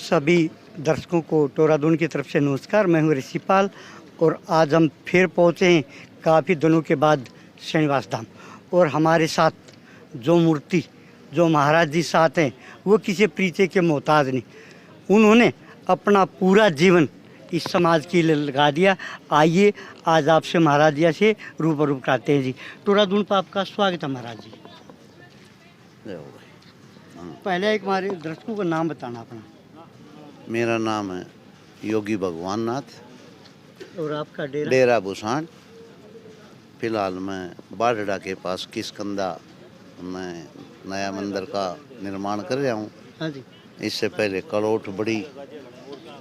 सभी दर्शकों को टोरादून की तरफ से नमस्कार। मैं हूं ऋषिपाल और आज हम फिर पहुंचे हैं काफ़ी दिनों के बाद श्रीनिवास धाम। और हमारे साथ जो मूर्ति जो महाराज जी साथ हैं वो किसी परिचय के मोहताज नहीं। उन्होंने अपना पूरा जीवन इस समाज के लिए लगा दिया। आइए आज आपसे महाराज जी से रूबरू कराते हैं जी। टोरादून पर आपका स्वागत है महाराज जी। पहले एक हमारे दर्शकों का नाम बताना अपना। मेरा नाम है योगी भगवान नाथ और आपका डेरा? डेरा भूसाण। फिलहाल मैं बाढ़ड़ा के पास किसकंदा में नया मंदिर का निर्माण कर रहा हूँ। हाँ जी। इससे पहले कलोट बड़ी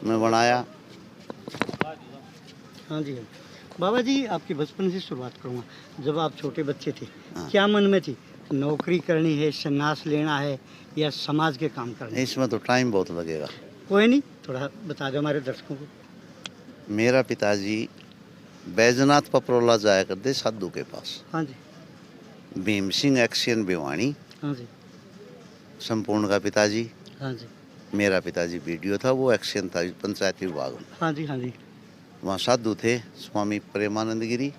में बनाया। हाँ जी। बाबा जी आपके बचपन से शुरुआत करूँगा। जब आप छोटे बच्चे थे हाँ। क्या मन में थी? नौकरी करनी है, संन्यास लेना है या समाज के काम करने? इसमें तो टाइम बहुत लगेगा। कोई नहीं, थोड़ा बता दो हमारे दर्शकों को। मेरा पिताजी बैजनाथ पपरोला जाया करते साधु के पास। हाँ जी। भीम सिंह एक्सियन भिवानी हाँ जी। संपूर्ण का पिताजी। हाँ जी। मेरा पिताजी बीडीओ था, वो एक्सियन था पंचायती विभाग में। हाँ जी। हाँ जी। वहाँ साधु थे स्वामी प्रेमानंद गिरी।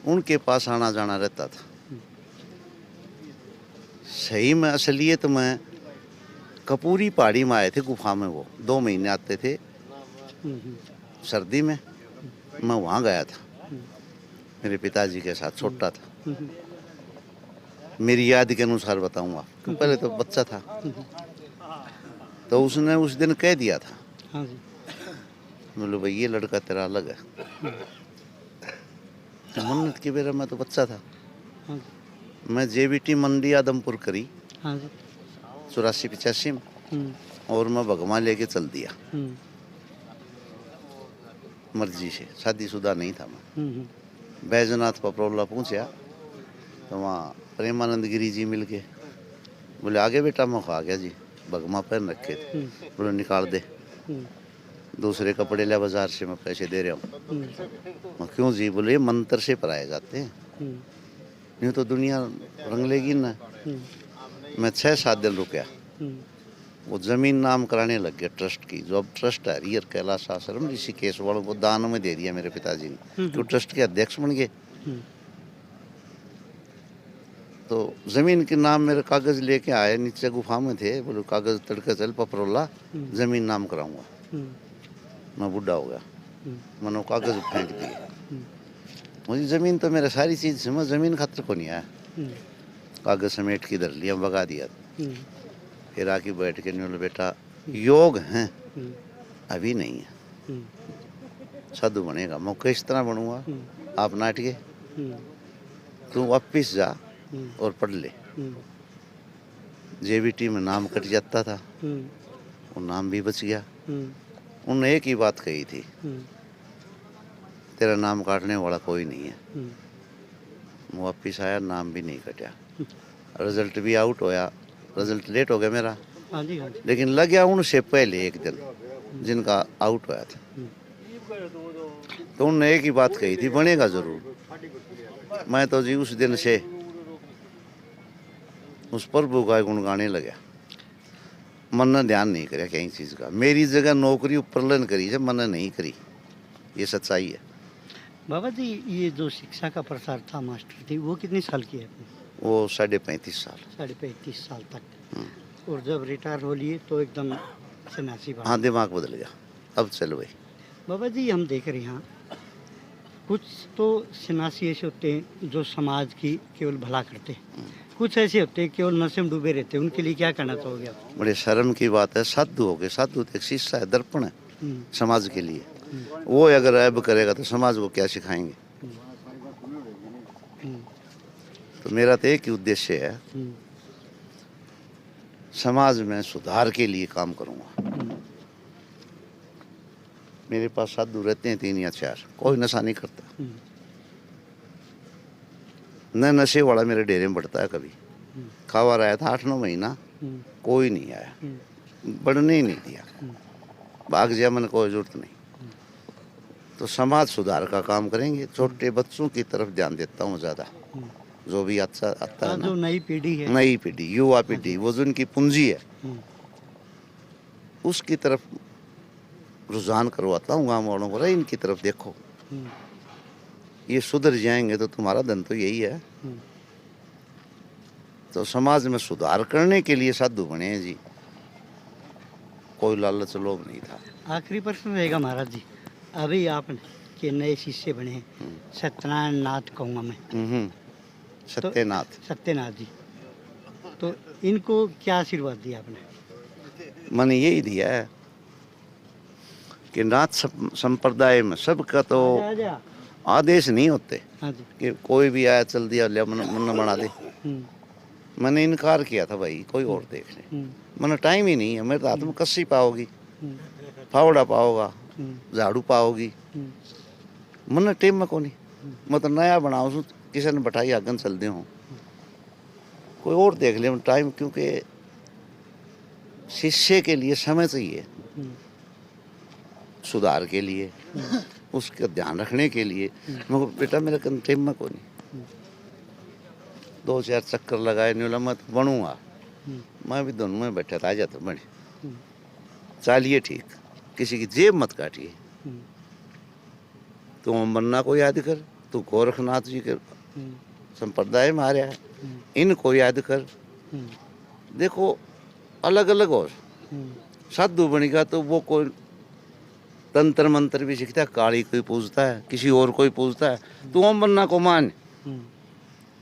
उनके पास आना जाना रहता था। सही में असलियत में कपूरी पहाड़ी में आए थे गुफा में। वो 2 महीने आते थे सर्दी में। मैं वहाँ गया था मेरे पिताजी के साथ, छोटा था। मेरी याद के अनुसार बताऊंगा कि पहले तो बच्चा था। तो उसने उस दिन कह दिया था, हाँ जी। बोलो भाई ये लड़का तेरा अलग है। तो मन्नत की बेरा मैं तो बच्चा था। हाँ जी। मैं जेबीटी मंडी आदमपुर करी हाँ जी। 84-85 में। और मैं भगवान लेके चल दिया मर्जी से। शादीशुदा नहीं था मैं। बैजनाथ पपरोला पहुंचा तो वहाँ प्रेमानंद गिरी जी मिल के बोले आगे बेटा। मैं खा गया जी, भगवा पहन रखे थे। बोले निकाल दे, दूसरे कपड़े ले बाजार से, मैं पैसे दे रहा हूँ। मैं क्यों जी? बोले ये मंत्र से पराए जाते हैं, नहीं तो दुनिया रंग लेगी ना। मैं 6-7 दिन रुका। वो जमीन नाम कराने लग गया ट्रस्ट की। जो अब ट्रस्ट है रियर कैलाश आश्रम ऋषिकेश वालों को दान में दे दिया मेरे पिताजी ने। तो ट्रस्ट के अध्यक्ष बन गए। तो जमीन के नाम मेरे कागज लेके आए, नीचे गुफा में थे। बोले कागज तड़के चल पपरोला, जमीन नाम कराऊंगा। मैं बूढ़ा हो गया, मैंने कागज फेंक दिए। मुझे जमीन तो मेरे सारी चीज से, मैं जमीन खातर को नहीं आया। कागज समेट के धर लिया, भगा दिया। फिर आके बैठ के बोले बेटा योग है, अभी नहीं है। साधु बनेगा। मैं किस तरह बनूंगा? आप नाटके तू वापिस जा और पढ़ ले। जेबीटी में नाम कट जाता था, वो नाम भी बच गया। उन्होंने एक ही बात कही थी, तेरा नाम काटने वाला कोई नहीं है। मैं वापिस आया, नाम भी नहीं कटा। रिजल्ट भी आउट होया। रिजल्ट लेट हो गया मेरा, लेकिन लग गया उनसे पहले एक दिन जिनका आउट होया था। तो उन्होंने एक ही बात कही थी, बनेगा जरूर। मैं तो जी उस दिन से उस प्रभु का गुण गाने लगा। मन ने ध्यान नहीं करा कहीं चीज का। मेरी जगह नौकरी ऊपर लन करी जब मन नहीं करी। ये सच्चाई है। बाबा जी ये जो शिक्षा का प्रसार था मास्टर थी, वो कितने साल की है? वो 35.5 साल। 35.5 साल तक। और जब रिटायर हो लिए तो एकदम सन्यासी बना। हाँ, दिमाग बदल गया। अब चलो भाई। बाबा जी हम देख रहे हैं यहाँ कुछ तो सन्यासी ऐसे होते हैं जो समाज की केवल भला करते हैं, कुछ ऐसे होते हैं केवल नशे में डूबे रहते हैं। उनके लिए क्या कहना चाहोगे आप? बड़े शर्म की बात है। साधु हो गए, साधु एक शीशा है, दर्पण है समाज के लिए। वो अगर ऐब करेगा तो समाज को क्या सिखाएंगे? तो मेरा तो एक ही उद्देश्य है, समाज में सुधार के लिए काम करूंगा। मेरे पास साधु रहते हैं 3 या 4। कोई नशा नहीं करता। न नशे वाला मेरे डेरे में बढ़ता है कभी। खावा रहा था 8-9 महीना, कोई नहीं आया, बढ़ने ही नहीं दिया। भाग गया, मैंने कोई जरूरत नहीं। तो समाज सुधार का काम करेंगे। छोटे बच्चों की तरफ ध्यान देता हूँ ज़्यादा। जो भी अच्छा आता है ना, जो नई पीढ़ी है, नई पीढ़ी, युवा पीढ़ी, वो जो उनकी पूंजी है, उसकी तरफ रुझान करवाता हूँ गाँव वालों को, इनकी तरफ देखो, ये सुधर जाएंगे तो तुम्हारा धन तो यही है। तो समाज में सुधार करने के लिए साधु बने हैं जी, कोई लालच लोभ नहीं था। आखिरी प्रश्न रहेगा महाराज जी, अभी आपने के नए शिष्य बने हैं, सत्यनारायण नाथ कहूँगा मैं, सत्यनाथ सत्यनाथ जी, तो इनको क्या आशीर्वाद दिया आपने? मैंने यही दिया है कि नाथ संप्रदाय में सबका तो आजा। आदेश नहीं होते हाँ जी। कि कोई भी आया चल दिया ले मन बना दे। मैंने इनकार किया था भाई, कोई और देख ले, मैंने टाइम ही नहीं है, मेरे तो हाथ में कस्सी पाओगी, फावड़ा पाओगा, झाड़ू पाओगी, मैंने टेम में को नहीं, मैं तो नया बनाऊँ किसी ने बैठाई आगन चल दे हूँ, कोई और देख ले टाइम, क्योंकि शिष्य के लिए समय चाहिए, सुधार के लिए, उसका ध्यान रखने के लिए। मैं बेटा मेरे टेम में को नहीं, 2-4 चक्कर लगाए नहीं, मैं तो बनूंगा, मैं भी दोनों में बैठा था, आ जाता बने, चालिए ठीक, किसी की जेब मत काटिए, तुम बनना को याद कर, तू गोरखनाथ जी के संप्रदाय में आ रहा है, इनको याद कर। देखो अलग अलग हो, साधु बनेगा तो वो कोई तंत्र मंत्र भी सीखता है, काली कोई पूछता है, किसी और कोई पूछता है, तू ओम बनना को मान,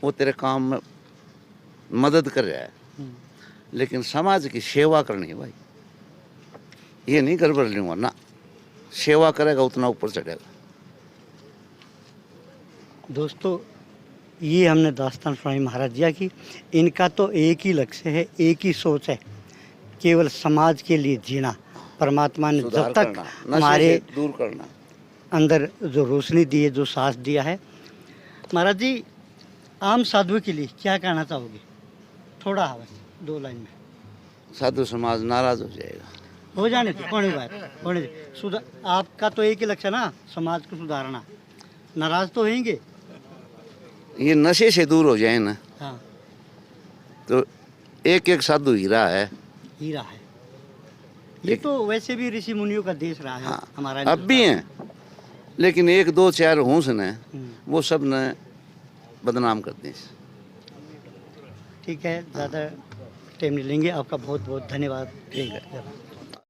वो तेरे काम में मदद कर रहा है, लेकिन समाज की सेवा करनी है भाई, ये नहीं गड़बड़ लूँगा ना, सेवा करेगा उतना ऊपर चढ़ेगा। दोस्तों ये हमने दास्तान सुनाई महाराज जी की, इनका तो एक ही लक्ष्य है, एक ही सोच है, केवल समाज के लिए जीना। परमात्मा ने जब तक हमारे दूर करना अंदर जो रोशनी दी है, जो सांस दिया है, महाराज जी आम साधु के लिए क्या कहना चाहोगे? थोड़ा बस 2 लाइन में। साधु समाज नाराज हो जाएगा, हो जाने दो, होने बात होने दे, सुधार। आपका तो एक ही लक्ष्य ना, समाज को सुधारना, नाराज तो होंगे, ये नशे से दूर हो जाए ना। हाँ, तो एक एक साधु हीरा है, हीरा है। ये तो वैसे भी ऋषि मुनियों का देश रहा है। हाँ, हमारा अब भी हैं, लेकिन 1-2-4 होंस ने वो सब ने बदनाम कर दी। ठीक है, ज़्यादा टाइम नहीं लेंगे, आपका बहुत बहुत धन्यवाद।